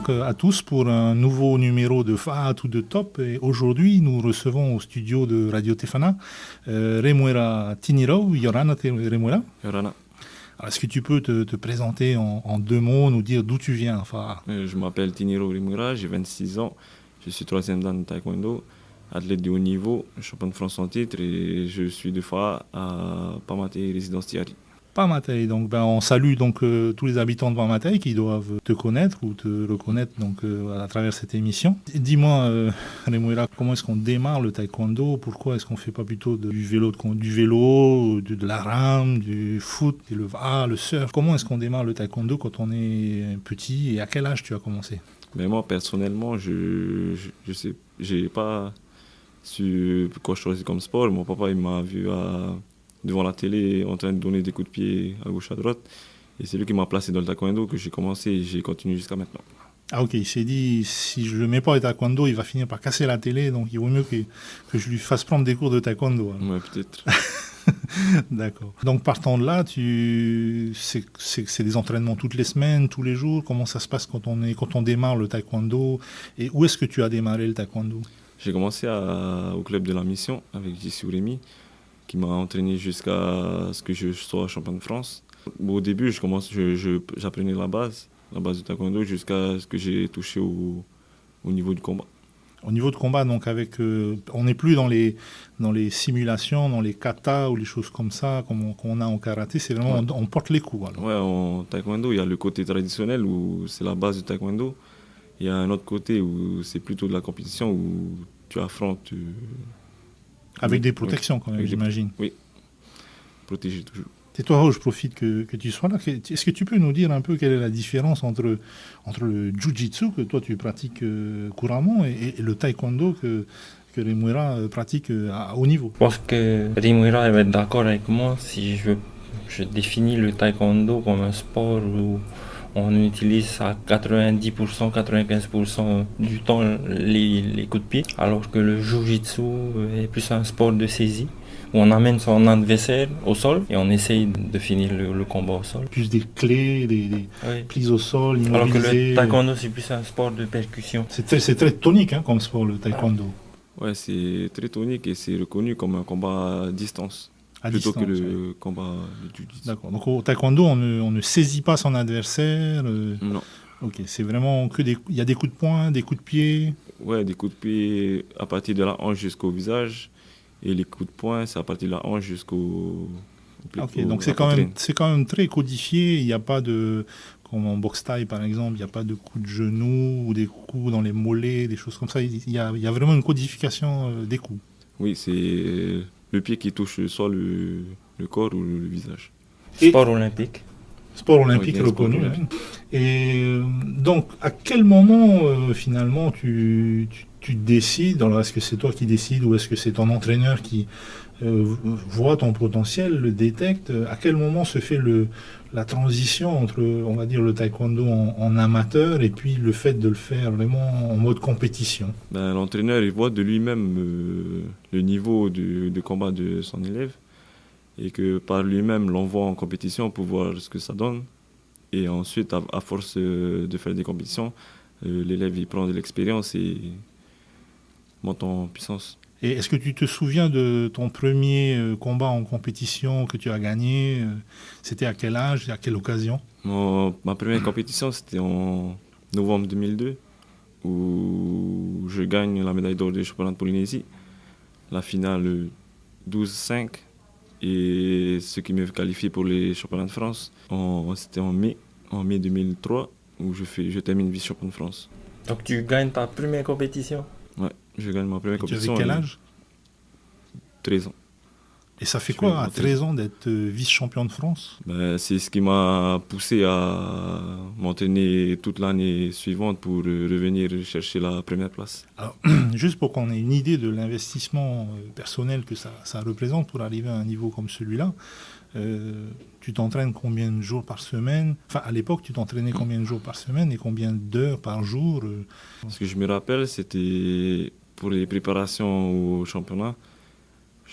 donc à tous pour un nouveau numéro de FAT ou de Top. Et aujourd'hui, nous recevons au studio de Radio Tefana Remuera Tiniro, Yorana Remuera. Yorana. Alors, est-ce que tu peux te présenter en deux mots, nous dire d'où tu viens FAT? Je m'appelle Tiniro Remuera, j'ai 26 ans, je suis troisième dan de taekwondo, athlète de haut niveau, champion de France en titre et je suis de FAT à Pamatei, résidence Tiari. Pamatei, donc on salue donc tous les habitants de Pamatei qui doivent te connaître ou te reconnaître donc à travers cette émission. Dis-moi, Remuera, comment est-ce qu'on démarre le taekwondo? Pourquoi est-ce qu'on fait pas plutôt du vélo, de la rame, du foot, le surf? Comment est-ce qu'on démarre le taekwondo quand on est petit et à quel âge tu as commencé? Mais moi personnellement, je sais, j'ai pas su quoi choisir comme sport. Mon papa il m'a vu devant la télé en train de donner des coups de pied à gauche à droite et c'est lui qui m'a placé dans le taekwondo que j'ai commencé et j'ai continué jusqu'à maintenant. Ah ok, il s'est dit si je le mets pas au taekwondo il va finir par casser la télé, donc il vaut mieux que je lui fasse prendre des cours de taekwondo. Ouais, peut-être. D'accord. Donc partant de là, c'est des entraînements toutes les semaines, tous les jours. Comment ça se passe quand on démarre le taekwondo? Et où est-ce que tu as démarré le taekwondo? J'ai commencé au club de la mission avec J.C. Rémy qui m'a entraîné jusqu'à ce que je sois champion de France. Au début, j'apprenais la base du taekwondo jusqu'à ce que j'ai touché au niveau du combat. Au niveau de combat, donc on n'est plus dans les simulations, dans les katas ou les choses comme ça, comme on a en karaté, c'est vraiment ouais. on porte les coups. Alors. Ouais, en taekwondo, il y a le côté traditionnel où c'est la base du taekwondo. Il y a un autre côté où c'est plutôt de la compétition où tu affrontes. Avec des protections quand même, j'imagine. Oui, protégé toujours. Et toi, je profite que tu sois là. Est-ce que tu peux nous dire un peu quelle est la différence entre le jiu-jitsu que toi tu pratiques couramment et le taekwondo que Remuera pratique à haut niveau? Je pense que Remuera va être d'accord avec moi si je définis le taekwondo comme un sport où on utilise à 90%, 95% du temps les coups de pied, alors que le jiu-jitsu est plus un sport de saisie, où on amène son adversaire au sol et on essaye de finir le combat au sol. Plus des clés, des prises au sol, immobilisées. Alors que le taekwondo, c'est plus un sport de percussion. C'est très tonique comme sport, le taekwondo. Ouais, c'est très tonique et c'est reconnu comme un combat à distance. Plutôt que le combat de jiu-jitsu. D'accord. Donc au taekwondo, on ne saisit pas son adversaire. Non. Ok. C'est vraiment il y a des coups de poing, des coups de pied. Ouais, des coups de pied à partir de la hanche jusqu'au visage, et les coups de poing, c'est à partir de la hanche jusqu'au. Ok. Donc c'est quand même très codifié. Il n'y a pas de, comme en boxe thaï par exemple, il n'y a pas de coups de genou ou des coups dans les mollets, des choses comme ça. Il y a vraiment une codification des coups. Oui, c'est le pied qui touche soit le corps ou le visage. Sport olympique. Sport olympique reconnu. Hein. Et donc, à quel moment, finalement, tu décides, alors est-ce que c'est toi qui décides ou est-ce que c'est ton entraîneur qui voit ton potentiel, le détecte? À quel moment se fait la transition entre, on va dire, le taekwondo en amateur et puis le fait de le faire vraiment en mode compétition? L'entraîneur, il voit de lui-même le niveau de combat de son élève et que par lui-même l'envoie en compétition pour voir ce que ça donne. Et ensuite, à force de faire des compétitions, l'élève il prend de l'expérience et monte en puissance. Et est-ce que tu te souviens de ton premier combat en compétition que tu as gagné? C'était à quel âge et à quelle occasion? Ma première compétition, c'était en novembre 2002, où je gagne la médaille d'or des championnats de Polynésie, la finale 12-5, et ce qui me qualifie pour les championnats de France, c'était en mai 2003, où je termine vice-champion de France. Donc tu gagnes ta première compétition? Ouais, je gagne ma première compétition. Tu avais quel âge? 13 ans. Et ça fait quoi à 13 ans d'être vice-champion de France? C'est ce qui m'a poussé à m'entraîner toute l'année suivante pour revenir chercher la première place. Alors, juste pour qu'on ait une idée de l'investissement personnel que ça représente pour arriver à un niveau comme celui-là, tu t'entraînes combien de jours par semaine? Enfin, à l'époque, tu t'entraînais combien de jours par semaine et combien d'heures par jour? Ce que je me rappelle, c'était pour les préparations au championnat.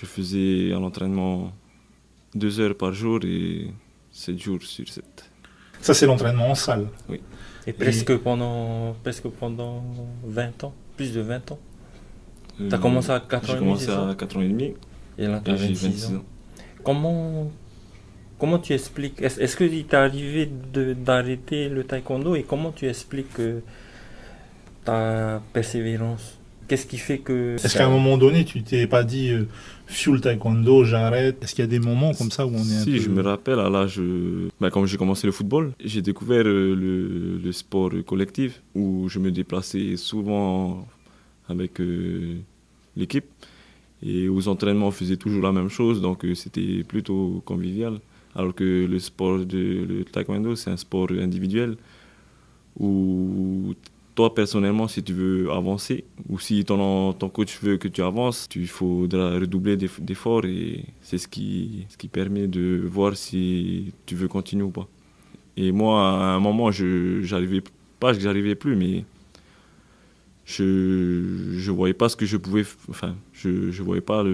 Je faisais un entraînement 2 heures par jour et 7 jours sur 7. Ça, c'est l'entraînement en salle. Oui. Et presque pendant 20 ans, plus de 20 ans. Tu as commencé à 4 ans J'ai et demi, commencé c'est ça? à 4 ans et demi Et là, tu as et j'ai 26 26 ans. ans. Comment tu expliques, est-ce que il t'est arrivé d'arrêter le taekwondo et comment tu expliques ta persévérance? Qu'est-ce qui fait que Est-ce qu'à un moment donné, tu t'es pas dit full taekwondo, j'arrête? Est-ce qu'il y a des moments comme ça où on est un Si, peu... je me rappelle, à l'âge, quand j'ai commencé le football, j'ai découvert le sport collectif où je me déplaçais souvent avec l'équipe et aux entraînements on faisait toujours la même chose, donc c'était plutôt convivial. Alors que le taekwondo, c'est un sport individuel où toi personnellement, si tu veux avancer ou si ton coach veut que tu avances, il faudra redoubler d'efforts et c'est ce qui permet de voir si tu veux continuer ou pas. Et moi, à un moment, j'arrivais plus, mais je voyais pas ce que je pouvais, enfin, je voyais pas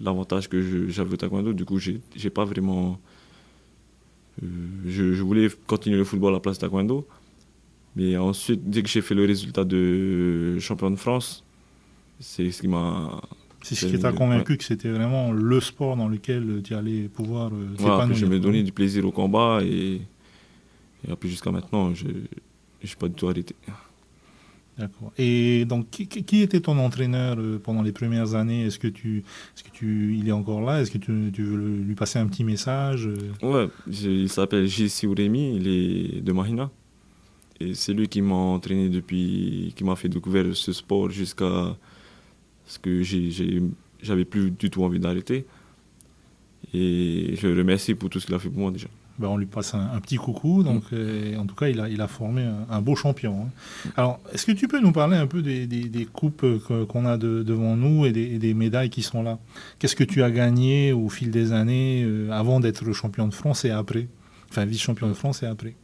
l'avantage que j'avais au taekwondo. Du coup, j'ai pas vraiment, je voulais continuer le football à la place du taekwondo. Mais ensuite, dès que j'ai fait le résultat de champion de France, c'est ce qui m'a... C'est ce qui t'a convaincu que c'était vraiment le sport dans lequel tu allais pouvoir Voilà, t'épanouir. que je me donnais du plaisir au combat et après jusqu'à maintenant, je n'ai pas du tout arrêté. D'accord. Et donc, qui était ton entraîneur pendant les premières années? Il est encore là? Est-ce que tu veux lui passer un petit message? Ouais, il s'appelle J.C. Rémy, il est de Mahina. Et c'est lui qui m'a entraîné qui m'a fait découvrir ce sport jusqu'à ce que j'avais plus du tout envie d'arrêter. Et je le remercie pour tout ce qu'il a fait pour moi déjà. Ben, on lui passe un petit coucou. Donc, en tout cas, il a formé un beau champion. Hein. Alors, est-ce que tu peux nous parler un peu des coupes qu'on a devant nous et des médailles qui sont là? Qu'est-ce que tu as gagné au fil des années avant d'être champion de France et après? Enfin, vice-champion de France et après.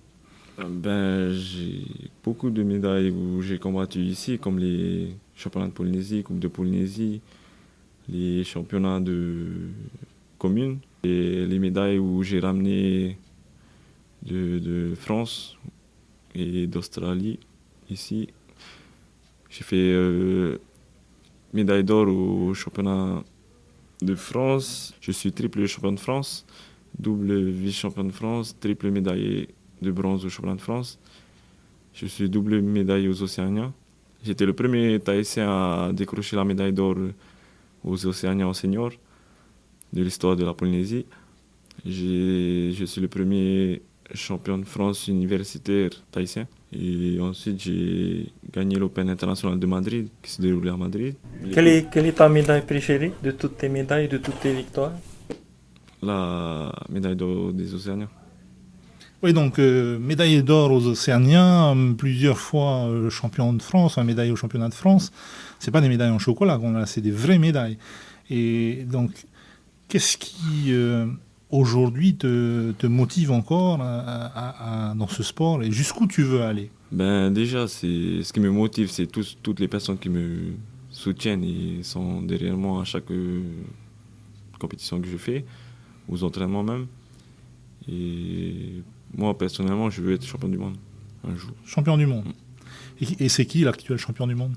J'ai beaucoup de médailles où j'ai combattu ici, comme les championnats de Polynésie, Coupe de Polynésie, les championnats de communes et les médailles où j'ai ramené de France et d'Australie ici. J'ai fait médaille d'or au championnat de France. Je suis triple champion de France, double vice-champion de France, triple médaillé de bronze au championnat de France. Je suis double médaillé aux Océaniens. J'étais le premier Tahitien à décrocher la médaille d'or aux Océaniens en senior de l'histoire de la Polynésie. Je suis le premier champion de France universitaire tahitien. Et ensuite, j'ai gagné l'Open international de Madrid, qui s'est déroulé à Madrid. Quelle est ta médaille préférée de toutes tes médailles, de toutes tes victoires? La médaille d'or des Océaniens. Oui, donc médaillé d'or aux Océaniens, plusieurs fois champion de France, médaille au championnat de France. C'est pas des médailles en chocolat qu'on a, c'est des vraies médailles. Et donc, qu'est-ce qui aujourd'hui te motive encore dans ce sport et jusqu'où tu veux aller? Déjà, ce qui me motive, c'est toutes les personnes qui me soutiennent et sont derrière moi à chaque compétition que je fais, aux entraînements même. Et moi, personnellement, je veux être champion du monde un jour. Champion du monde. Et c'est qui l'actuel champion du monde?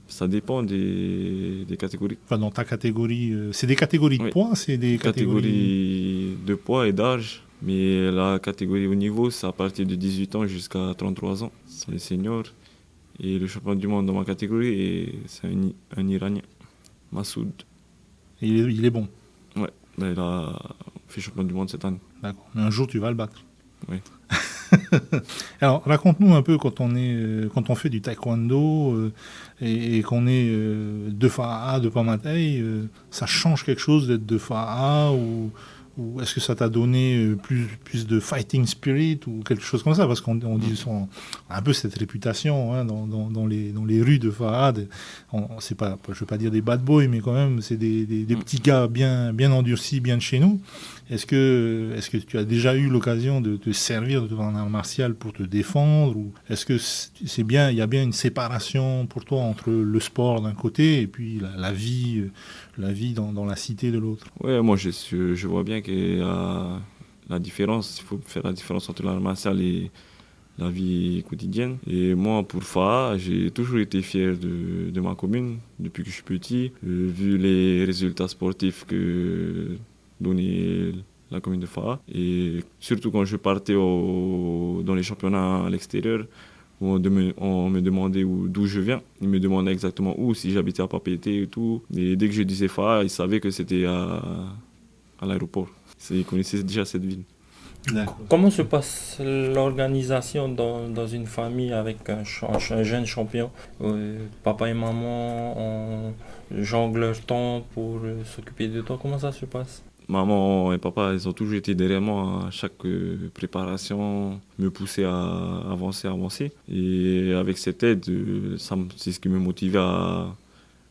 Ça dépend des catégories. Enfin, dans ta catégorie, c'est des catégories de poids, c'est des catégories de poids et d'âge. Mais la catégorie haut niveau, c'est à partir de 18 ans jusqu'à 33 ans. C'est les seniors. Et le champion du monde dans ma catégorie, c'est un Iranien, Massoud. Et il est bon? Ouais, il a fait champion du monde cette année. D'accord. Mais un jour, tu vas le battre. Oui. Alors, raconte-nous un peu quand on fait du taekwondo et qu'on est de Fa'a, de Pamatei, ça change quelque chose d'être de Fa'a ou est-ce que ça t'a donné plus de fighting spirit ou quelque chose comme ça? Parce qu'on dit un peu cette réputation hein, dans les rues de Fa'a. C'est pas, je ne veux pas dire des bad boys, mais quand même, c'est des petits gars bien endurcis, bien de chez nous. Est-ce que tu as déjà eu l'occasion de te servir de ton art martial pour te défendre ou est-ce que il y a bien une séparation pour toi entre le sport d'un côté et puis la vie dans la cité de l'autre? Oui, moi je vois bien qu'il y a la différence. Il faut faire la différence entre l'art martial et la vie quotidienne. Et moi, pour FA, j'ai toujours été fier de ma commune depuis que je suis petit. Vu les résultats sportifs que donnait la commune de FA. Et surtout quand je partais dans les championnats à l'extérieur, où on me demandait d'où je viens. Ils me demandaient exactement où, si j'habitais à Papeete et tout. Et dès que je disais FA, ils savaient que c'était à l'aéroport. Ils connaissaient déjà cette ville. Comment se passe l'organisation dans une famille avec un jeune champion? Papa et maman jonglent leur temps pour s'occuper de toi. Comment ça se passe? Maman et papa, ils ont toujours été derrière moi à chaque préparation, me pousser à avancer. Et avec cette aide, c'est ce qui me motivait à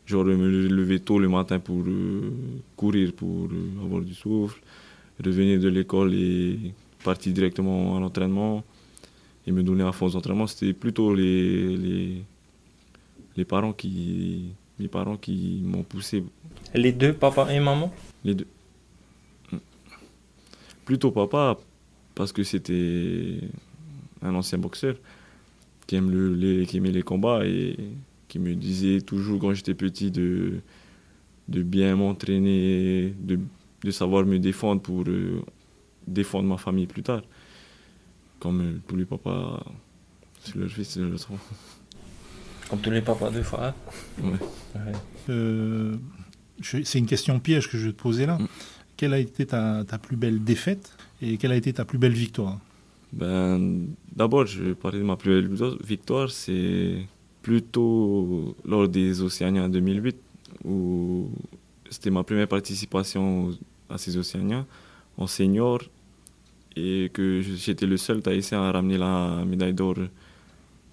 me lever tôt le matin pour courir, pour avoir du souffle, revenir de l'école et partir directement à l'entraînement et me donner à fond aux entraînements. C'était plutôt les parents qui m'ont poussé. Les deux, papa et maman? Les deux. Plutôt papa, parce que c'était un ancien boxeur qui aimait les combats et qui me disait toujours quand j'étais petit de bien m'entraîner, de savoir me défendre pour défendre ma famille plus tard. Comme tous les papas, c'est leur fils, c'est leur enfant. Comme tous les papas de FA. Ouais. C'est une question piège que je vais te poser là. Quelle a été ta plus belle défaite et quelle a été ta plus belle victoire? D'abord, je vais parler de ma plus belle victoire. C'est plutôt lors des Océaniens 2008, où c'était ma première participation à ces Océaniens en senior et que j'étais le seul Tahitien à ramener la médaille d'or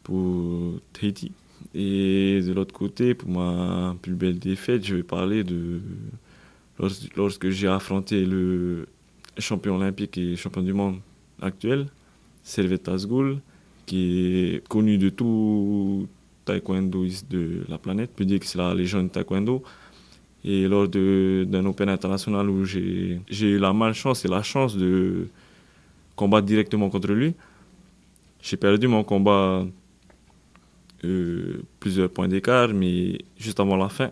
pour Tahiti. Et de l'autre côté, pour ma plus belle défaite, je vais parler de lorsque j'ai affronté le champion olympique et champion du monde actuel, Servet Tazgul, qui est connu de tout taekwondoïste de la planète. On peut dire que c'est la légende taekwondo. Et lors d'un Open international où j'ai eu la malchance et la chance de combattre directement contre lui, j'ai perdu mon combat plusieurs points d'écart, mais juste avant la fin,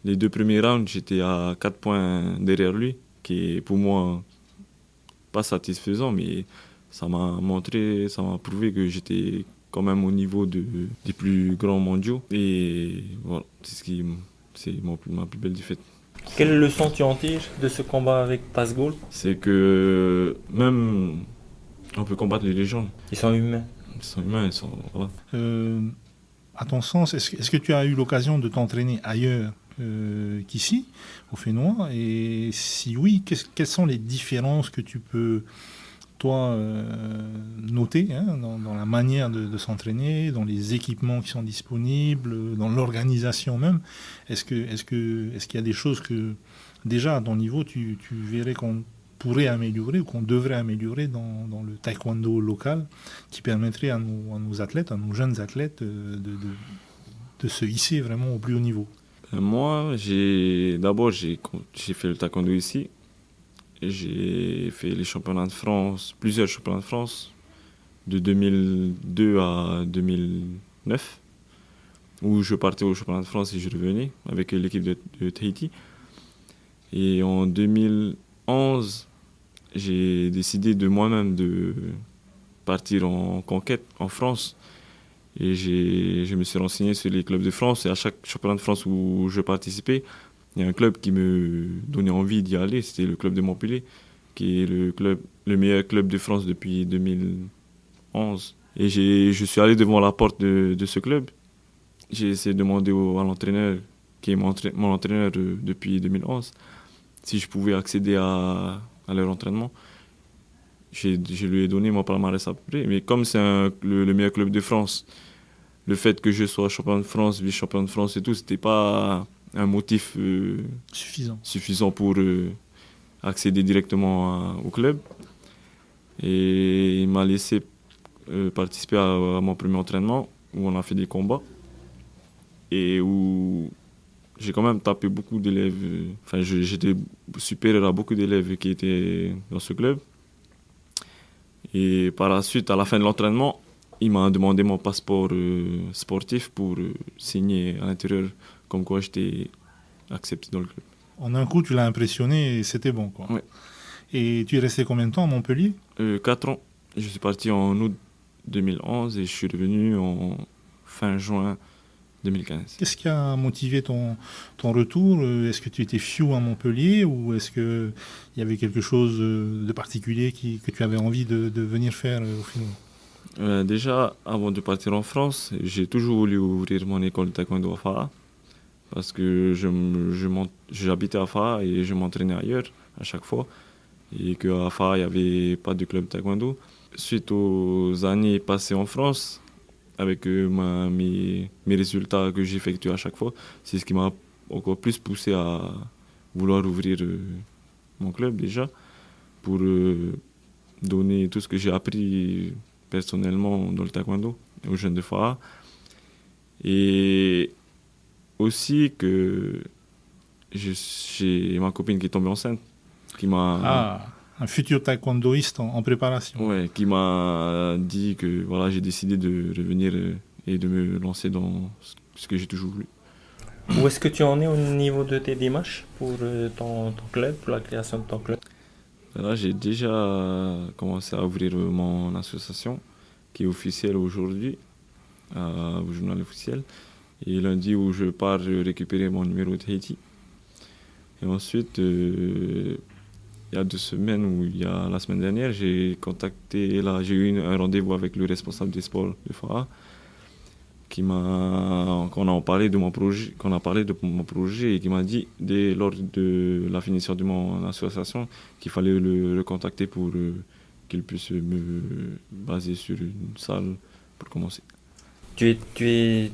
les 2 premiers rounds, j'étais à 4 points derrière lui, qui est pour moi pas satisfaisant, mais ça m'a prouvé que j'étais quand même au niveau des plus grands mondiaux. Et voilà, c'est ma plus belle défaite. Quelle leçon tu en tires de ce combat avec Tazgul? C'est que même on peut combattre les légendes. Ils sont humains. Voilà. À ton sens, est-ce que tu as eu l'occasion de t'entraîner ailleurs qu'ici, au Fénois? Et si oui, quelles sont les différences que tu peux, toi, noter dans la manière de s'entraîner, dans les équipements qui sont disponibles, dans l'organisation même? Est-ce qu'il y a des choses que, déjà, à ton niveau, tu verrais qu'on pourrait améliorer ou qu'on devrait améliorer dans le taekwondo local qui permettrait à nos athlètes, à nos jeunes athlètes de se hisser vraiment au plus haut niveau? Moi, j'ai fait le taekwondo ici. J'ai fait les championnats de France, plusieurs championnats de France, de 2002 à 2009, où je partais au championnat de France et je revenais avec l'équipe de Tahiti. Et en 2011, j'ai décidé de moi-même de partir en conquête en France. Et je me suis renseigné sur les clubs de France. Et à chaque championnat de France où je participais, il y a un club qui me donnait envie d'y aller. C'était le club de Montpellier, qui est le meilleur club de France depuis 2011. Et je suis allé devant la porte de ce club. J'ai essayé de demander à l'entraîneur, qui est mon entraîneur depuis 2011, si je pouvais accéder à leur entraînement. Je lui ai donné mon palmarès à peu près. Mais comme c'est le meilleur club de France, le fait que je sois champion de France, vice-champion de France et tout, c'était pas un motif suffisant pour accéder directement au club. Et il m'a laissé participer à mon premier entraînement, où on a fait des combats et où j'ai quand même tapé beaucoup d'élèves. Enfin, j'étais supérieur à beaucoup d'élèves qui étaient dans ce club. Et par la suite, à la fin de l'entraînement, il m'a demandé mon passeport sportif pour signer à l'intérieur comme quoi j'étais accepté dans le club. En un coup, tu l'as impressionné et c'était bon, quoi. Ouais. Et tu es resté combien de temps à Montpellier? 4 ans. Je suis parti en août 2011 et je suis revenu en fin juin 2015. Qu'est-ce qui a motivé ton retour? Est-ce que tu étais fiou à Montpellier ou est-ce qu'il y avait quelque chose de particulier que tu avais envie de venir faire au final? Déjà, avant de partir en France, j'ai toujours voulu ouvrir mon école de taekwondo à Fara parce que j'habitais à Fara et je m'entraînais ailleurs à chaque fois et qu'à Fara, il n'y avait pas de club de taekwondo. Suite aux années passées en France, avec mes résultats que j'effectue à chaque fois, c'est ce qui m'a encore plus poussé à vouloir ouvrir mon club déjà pour donner tout ce que j'ai appris personnellement dans le taekwondo aux jeunes de Fara. Et aussi que j'ai ma copine qui est tombée enceinte, qui m'a... un futur taekwondoïste en préparation. Ouais, qui m'a dit que voilà, j'ai décidé de revenir et de me lancer dans ce que j'ai toujours voulu. Où est-ce que tu en es au niveau de tes démarches pour ton club, pour la création de ton club? Là, j'ai déjà commencé à ouvrir mon association qui est officielle aujourd'hui, au journal officiel. Et lundi où je pars récupérer mon numéro de Haïti. Et ensuite, il y a 2 semaines, ou il y a la semaine dernière, j'ai eu un rendez-vous avec le responsable des sports de Fara, qu'on a parlé de mon projet et qui m'a dit, lors de la finition de mon association, qu'il fallait le recontacter pour qu'il puisse me baser sur une salle pour commencer. Tu es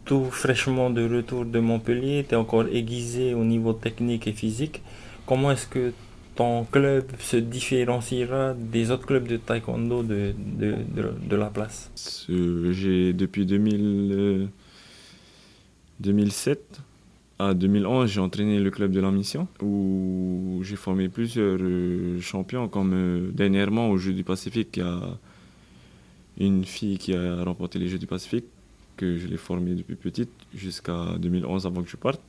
tout fraîchement de retour de Montpellier, tu es encore aiguisé au niveau technique et physique. Comment est-ce que ton club se différenciera des autres clubs de taekwondo de la place? Depuis 2007 à 2011, j'ai entraîné le club de la Mission où j'ai formé plusieurs champions, comme dernièrement aux Jeux du Pacifique, il y a une fille qui a remporté les Jeux du Pacifique, que je l'ai formée depuis petite jusqu'à 2011 avant que je parte.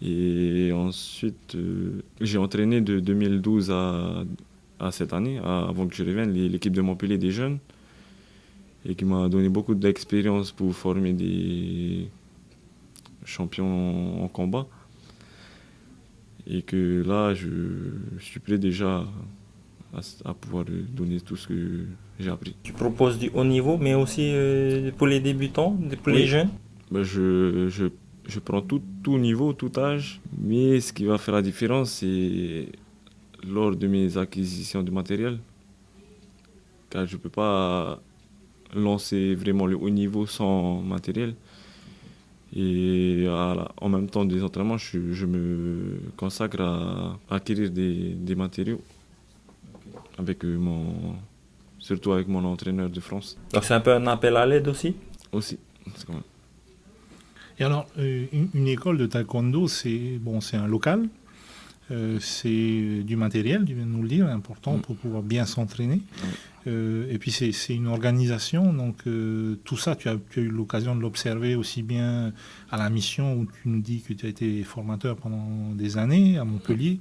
Et ensuite, j'ai entraîné de 2012 à cette année, avant que je revienne, l'équipe de Montpellier des jeunes, et qui m'a donné beaucoup d'expérience pour former des champions en combat. Et que là, je suis prêt déjà à pouvoir donner tout ce que j'ai appris. Tu proposes du haut niveau, mais aussi pour les débutants, pour les jeunes? Je prends tout niveau, tout âge, mais ce qui va faire la différence, c'est lors de mes acquisitions de matériel, car je ne peux pas lancer vraiment le haut niveau sans matériel. Et en même temps des entraînements, je me consacre à acquérir des matériaux, surtout avec mon entraîneur de France. Donc c'est un peu un appel à l'aide aussi? Aussi, c'est quand même. Et alors, une école de taekwondo, c'est un local, c'est du matériel, tu viens de nous le dire, important pour pouvoir bien s'entraîner. Et puis c'est une organisation, donc tout ça, tu as eu l'occasion de l'observer aussi bien à la Mission, où tu nous dis que tu as été formateur pendant des années à Montpellier.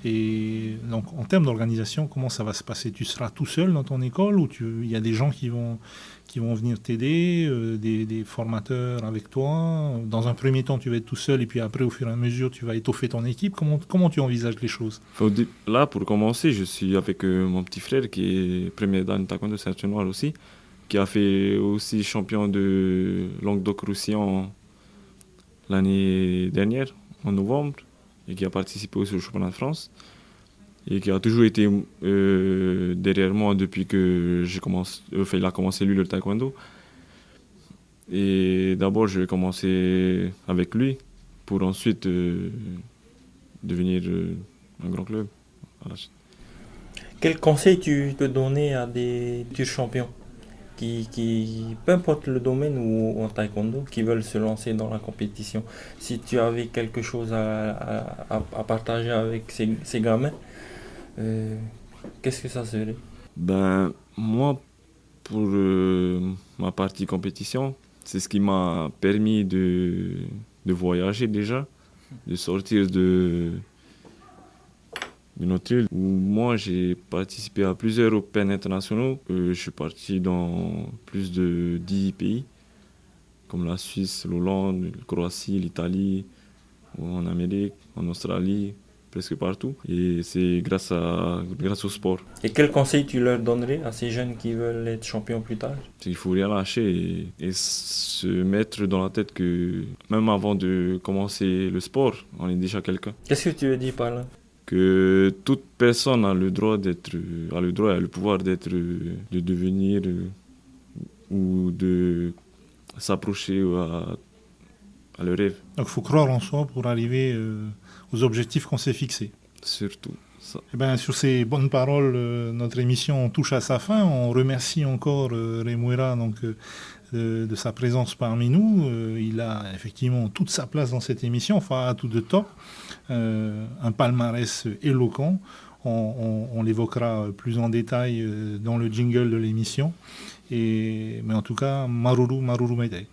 Et donc en termes d'organisation, comment ça va se passer? Tu seras tout seul dans ton école ou il y a des gens qui vont venir t'aider, des formateurs avec toi? Dans un premier temps, tu vas être tout seul et puis après, au fur et à mesure, tu vas étoffer ton équipe. Comment tu envisages les choses? Là, pour commencer, je suis avec mon petit frère qui est premier dan taekwondo ceinture noire aussi, qui a fait aussi champion de Languedoc-Roussillon l'année dernière, en novembre, et qui a participé aussi au championnat de France. Et qui a toujours été derrière moi depuis que il a commencé lui le taekwondo. Et d'abord, je vais commencer avec lui pour ensuite devenir un grand club. Voilà. Quel conseil tu peux donner à des futurs champions qui, peu importe le domaine ou en taekwondo, qui veulent se lancer dans la compétition? Si tu avais quelque chose à partager avec ces gamins, qu'est-ce que ça serait? Moi, pour ma partie compétition, c'est ce qui m'a permis de voyager déjà, de sortir de notre île. Où moi, j'ai participé à plusieurs Open internationaux. Je suis parti dans plus de 10 pays, comme la Suisse, l'Hollande, la Croatie, l'Italie, en Amérique, en Australie, presque partout. Et c'est grâce au sport. Et quel conseil tu leur donnerais à ces jeunes qui veulent être champions plus tard? Il faut rien lâcher et se mettre dans la tête que même avant de commencer le sport, on est déjà quelqu'un. Qu'est-ce que tu veux dire par là? Que toute personne a le droit a le pouvoir d'être, de devenir ou de s'approcher à leur rêve. Donc il faut croire en soi pour arriver aux objectifs qu'on s'est fixés. Surtout ça. Eh ben, sur ces bonnes paroles, notre émission touche à sa fin. On remercie encore Rei Moira de sa présence parmi nous. Il a effectivement toute sa place dans cette émission, enfin à tout de top. Un palmarès éloquent. On l'évoquera plus en détail dans le jingle de l'émission. Mais en tout cas, Maruru Meitei.